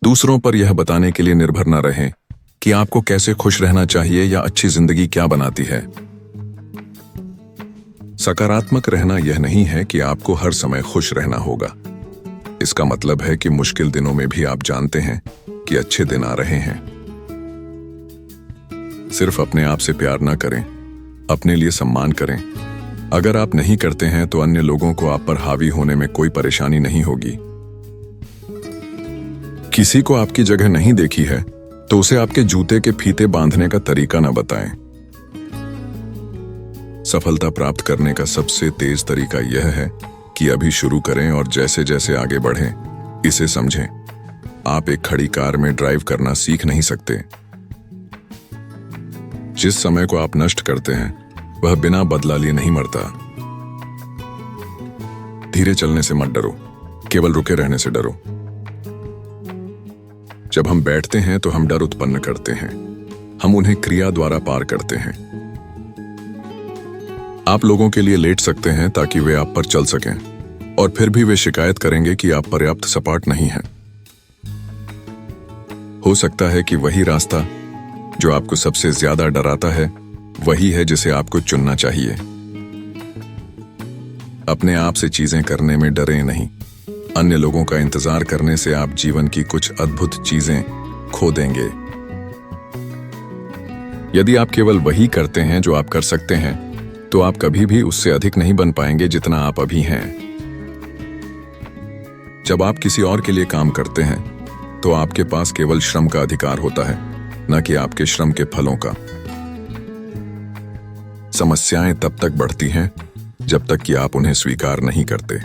दूसरों पर यह बताने के लिए निर्भर न रहें कि आपको कैसे खुश रहना चाहिए या अच्छी जिंदगी क्या बनाती है। सकारात्मक रहना यह नहीं है कि आपको हर समय खुश रहना होगा। इसका मतलब है कि मुश्किल दिनों में भी आप जानते हैं कि अच्छे दिन आ रहे हैं। सिर्फ अपने आप से प्यार ना करें, अपने लिए सम्मान करें। अगर आप नहीं करते हैं तो अन्य लोगों को आप पर हावी होने में कोई परेशानी नहीं होगी। किसी को आपकी जगह नहीं देखी है तो उसे आपके जूते के फीते बांधने का तरीका ना बताएं। सफलता प्राप्त करने का सबसे तेज तरीका यह है कि अभी शुरू करें और जैसे जैसे आगे बढ़ें इसे समझें। आप एक खड़ी कार में ड्राइव करना सीख नहीं सकते। जिस समय को आप नष्ट करते हैं वह बिना बदला लिए नहीं मरता। धीरे चलने से मत डरो, केवल रुके रहने से डरो। जब हम बैठते हैं तो हम डर उत्पन्न करते हैं, हम उन्हें क्रिया द्वारा पार करते हैं। आप लोगों के लिए लेट सकते हैं ताकि वे आप पर चल सकें, और फिर भी वे शिकायत करेंगे कि आप पर्याप्त सपाट नहीं हैं। हो सकता है कि वही रास्ता जो आपको सबसे ज्यादा डराता है वही है जिसे आपको चुनना चाहिए। अपने आप से चीजें करने में डरें नहीं। अन्य लोगों का इंतजार करने से आप जीवन की कुछ अद्भुत चीजें खो देंगे। यदि आप केवल वही करते हैं जो आप कर सकते हैं तो आप कभी भी उससे अधिक नहीं बन पाएंगे जितना आप अभी हैं। जब आप किसी और के लिए काम करते हैं तो आपके पास केवल श्रम का अधिकार होता है, न कि आपके श्रम के फलों का। समस्याएं तब तक बढ़ती हैं जब तक कि आप उन्हें स्वीकार नहीं करते।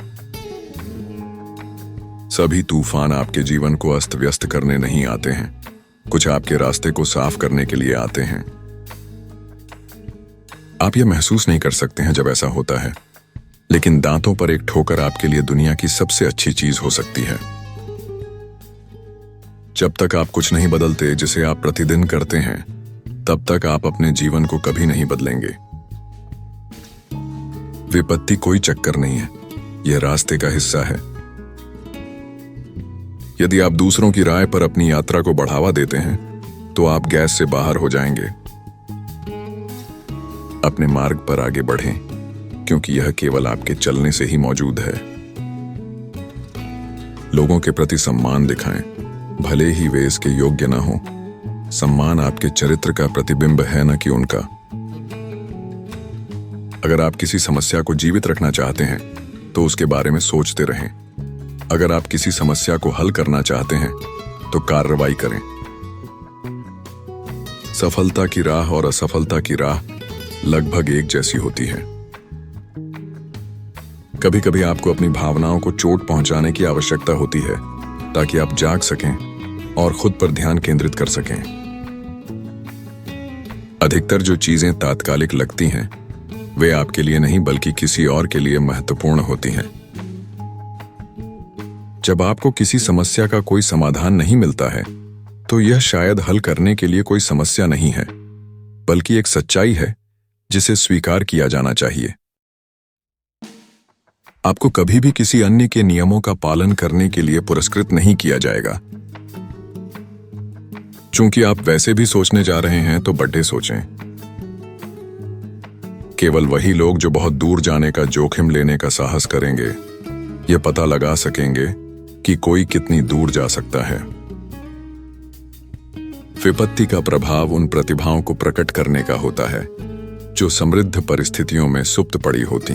सभी तूफान आपके जीवन को अस्त व्यस्त करने नहीं आते हैं, कुछ आपके रास्ते को साफ करने के लिए आते हैं। आप यह महसूस नहीं कर सकते हैं जब ऐसा होता है, लेकिन दांतों पर एक ठोकर आपके लिए दुनिया की सबसे अच्छी चीज हो सकती है। जब तक आप कुछ नहीं बदलते जिसे आप प्रतिदिन करते हैं, तब तक आप अपने जीवन को कभी नहीं बदलेंगे। विपत्ति कोई चक्कर नहीं है, यह रास्ते का हिस्सा है। यदि आप दूसरों की राय पर अपनी यात्रा को बढ़ावा देते हैं तो आप गैस से बाहर हो जाएंगे। अपने मार्ग पर आगे बढ़ें, क्योंकि यह केवल आपके चलने से ही मौजूद है। लोगों के प्रति सम्मान दिखाएं, भले ही वे इसके योग्य न हो। सम्मान आपके चरित्र का प्रतिबिंब है, न कि उनका। अगर आप किसी समस्या को जीवित रखना चाहते हैं तो उसके बारे में सोचते रहें। अगर आप किसी समस्या को हल करना चाहते हैं तो कार्रवाई करें। सफलता की राह और असफलता की राह लगभग एक जैसी होती है। कभी कभी आपको अपनी भावनाओं को चोट पहुंचाने की आवश्यकता होती है ताकि आप जाग सकें और खुद पर ध्यान केंद्रित कर सकें। अधिकतर जो चीजें तात्कालिक लगती हैं वे आपके लिए नहीं बल्कि किसी और के लिए महत्वपूर्ण होती हैं। जब आपको किसी समस्या का कोई समाधान नहीं मिलता है तो यह शायद हल करने के लिए कोई समस्या नहीं है, बल्कि एक सच्चाई है जिसे स्वीकार किया जाना चाहिए। आपको कभी भी किसी अन्य के नियमों का पालन करने के लिए पुरस्कृत नहीं किया जाएगा। चूंकि आप वैसे भी सोचने जा रहे हैं तो बड़े सोचें। केवल वही लोग जो बहुत दूर जाने का जोखिम लेने का साहस करेंगे यह पता लगा सकेंगे कि कोई कितनी दूर जा सकता है। विपत्ति का प्रभाव उन प्रतिभाओं को प्रकट करने का होता है जो समृद्ध परिस्थितियों में सुप्त पड़ी होती।